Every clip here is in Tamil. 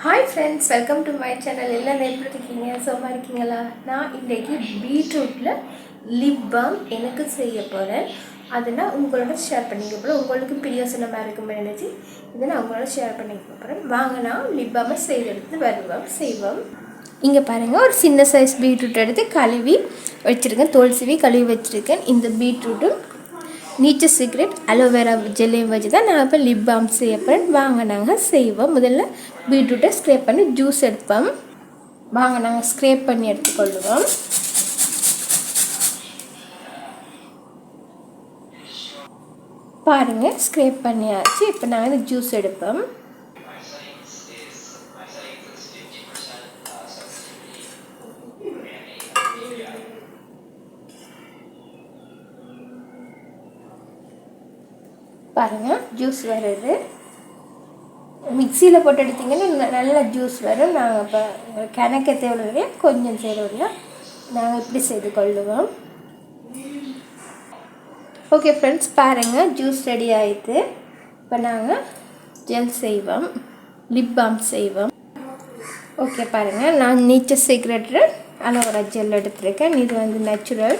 Hi friends, welcome to my channel. எல்லாம் எப்படி இருக்கீங்க? சும்மா இருக்கீங்களா? நான் இன்றைக்கு பீட்ரூட்டில் லிப் பாம் எனக்கு செய்ய போகிறேன். அதை நான் உங்களோட ஷேர் பண்ணிக்க போகிறேன். உங்களுக்கு பிரியோசனமாக இருக்குமே நினச்சி இதை நான் உங்களோட ஷேர் பண்ணிக்க போகிறேன். வாங்க நான் லிப் பாமை செய்து செய்வோம். இங்கே பாருங்கள், ஒரு சின்ன சைஸ் பீட்ரூட் எடுத்து கழுவி வச்சுருக்கேன். தோல் சீவி கழுவி வச்சுருக்கேன். இந்த பீட்ரூட்டும் நேச்சர் சீக்ரெட் அலோவேரா ஜெல்லையும் வச்சு தான் நான் இப்போ லிப் பாம் செய்ய போகிறேன். வாங்க நாங்கள் செய்வோம். முதல்ல பீட்ரூட்டை ஸ்க்ரேப் பண்ணி ஜூஸ் எடுப்போம். வாங்க நாங்கள் ஸ்க்ரேப் பண்ணி எடுத்துக்கொள்ளுவோம். பாருங்கள், ஸ்க்ரேப் பண்ணியாச்சு. இப்போ நாங்கள் இந்த ஜூஸ் எடுப்போம். பாருங்கள், ஜூஸ் வருது. மிக்சியில் போட்டு எடுத்திங்கன்னா நல்ல ஜூஸ் வரும். நாங்கள் இப்போ கணக்கு தேவையில்லையா, கொஞ்சம் தேவையில்லையா, நாங்கள் இப்படி செய்து கொள்ளுவோம். ஓகே ஃப்ரெண்ட்ஸ், பாருங்கள், ஜூஸ் ரெடி ஆகிடுது. இப்போ நாங்கள் ஜெல் செய்வோம், லிப் பாம் செய்வோம். ஓகே பாருங்கள், நான் நேச்சர் சீக்ரெட் அலோவேரா ஜெல் எடுத்துருக்கேன். இது வந்து நேச்சுரல்,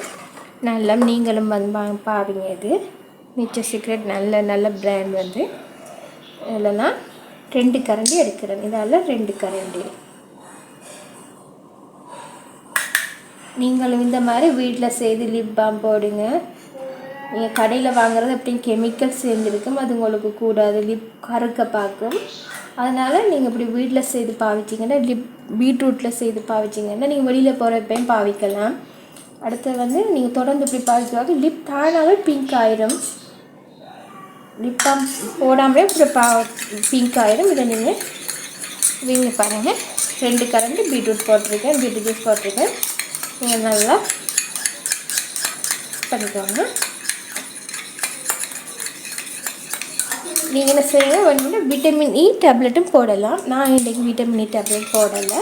நல்லா நீங்களும் வந்து பாருங்க. இது நேச்சர் சீக்ரெட் நல்ல பிராண்ட் வந்து. இதில் நான் 2 கரண்டி எடுக்கிறேன். இதால் 2 கரண்டி. நீங்களும் இந்த மாதிரி வீட்டில் செய்து லிப் பாம் போடுங்க. நீங்கள் கடையில் வாங்குறது எப்படியும் கெமிக்கல் சேர்ந்துருக்கும், அது உங்களுக்கு கூடாது, லிப் கருக்க பார்க்கும். அதனால் நீங்கள் இப்படி வீட்டில் செய்து பாவிச்சிங்கன்னா, பீட்ரூட்டில் செய்து பாவிச்சிங்கன்னா நீங்கள் வெளியில் போகிறப்பையும் பாவிக்கலாம். அடுத்து வந்து நீங்கள் தொடர்ந்து இப்படி பாவிக்கிறது லிப் தானாகவே பிங்க் ஆயிரும். லிப் பாம் போடாமலே இப்படி பிங்க் ஆயிடும். இதை நீங்கள் பாருங்கள், 2 கரண்டி பீட்ரூட் போட்டிருக்கேன், பீட்ரூட் ஜூஸ் போட்டிருக்கேன். நீங்கள் நல்லா பண்ணிக்கோங்க. நீங்கள் என்ன செய்ய வேணும்னா விட்டமின் இ டேப்லெட்டும் போடலாம். நான் இன்றைக்கி விட்டமின் இ டேப்லெட் போடலை,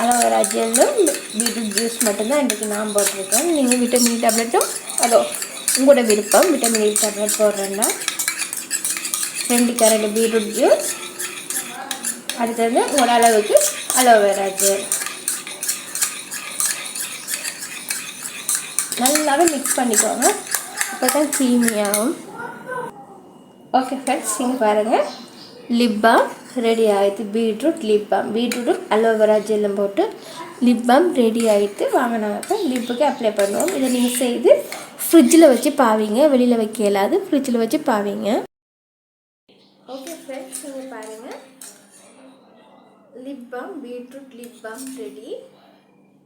அலோவேரா ஜெல்லும் பீட்ரூட் ஜூஸ் மட்டும்தான் இன்றைக்கி நான் போட்டிருக்கேன். நீங்கள் விட்டமின் இ டேப்லெட்டும் அதோ உங்களோட விருப்பம். விட்டமின் இ டேப்லெட் போடுறேன்னா 2 கரண்டி பீட்ரூட் ஜூஸ், அடுத்தது ஒரு அளவுக்கு அலோவேரா ஜெல். நல்லாவே மிக்ஸ் பண்ணிக்கோங்க, அப்போ தான் க்ரீமியாகும். ஓகே ஃப்ரெண்ட்ஸ், நீங்கள் பாருங்கள், லிப் பாம் ரெடி ஆகிடுது. பீட்ரூட் லிப் பாம், பீட்ரூட்டும் அலோவேரா ஜெல்லும் போட்டு லிப் பாம் ரெடி ஆகிட்டு வாங்கினாக்க லிப்புக்கு அப்ளை பண்ணுவோம். இதை நீங்கள் செய்து ஃப்ரிட்ஜில் வச்சு பாவிங்க, வெளியில் வைக்க இயலாது, ஃப்ரிட்ஜில் வச்சு பாவிங்க. ஓகே ஃப்ரெண்ட்ஸ், நீங்கள் பாருங்கள், lip balm beetroot lip balm ready.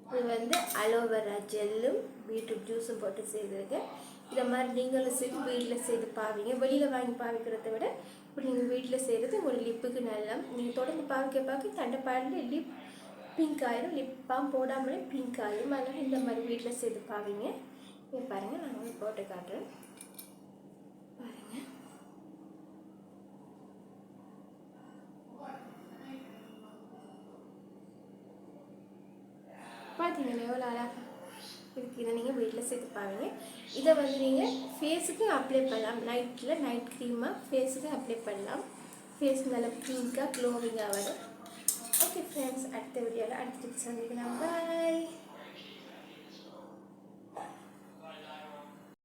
இது வந்து அலோவேரா ஜெல்லும் பீட்ரூட் ஜூஸும் போட்டு செய்திருக்கேன். இதை மாதிரி நீங்களும் செய்து வீட்டில் செய்து பாவிங்க. வெளியில் வாங்கி பாவிக்கிறத விட இப்படி நீங்கள் வீட்டில் செய்கிறது உங்கள் லிப்புக்கு நல்லா. நீங்கள் தொடர்ந்து பார்க்க தண்டைப்பாடில் லிப் பிங்க் ஆயிரும். லிப் பாம் போடாமலே பிங்க் ஆயிரும். அதனால் இந்த மாதிரி வீட்டில் செய்து பாவிங்க. இங்கே பாருங்கள், நான் வந்து போட்டு காட்டுறேன். பாருங்கள், பார்த்தீங்கன்னா எவ்வளோ அழகாக இதுக்கு. இதை நீங்கள் வீட்டில் சேர்த்துப்பாங்க. இதை வந்து நீங்கள் ஃபேஸுக்கு அப்ளை பண்ணலாம். நைட் க்ரீமாக ஃபேஸுக்கு அப்ளை பண்ணலாம். ஃபேஸ் நல்லா பிங்காக க்ளோவிங்காக வரும். ஓகே ஃப்ரெண்ட்ஸ், அடுத்த வீடியோவில் அடுத்த டிப்ஸ் சந்திக்கலாம். பாய்.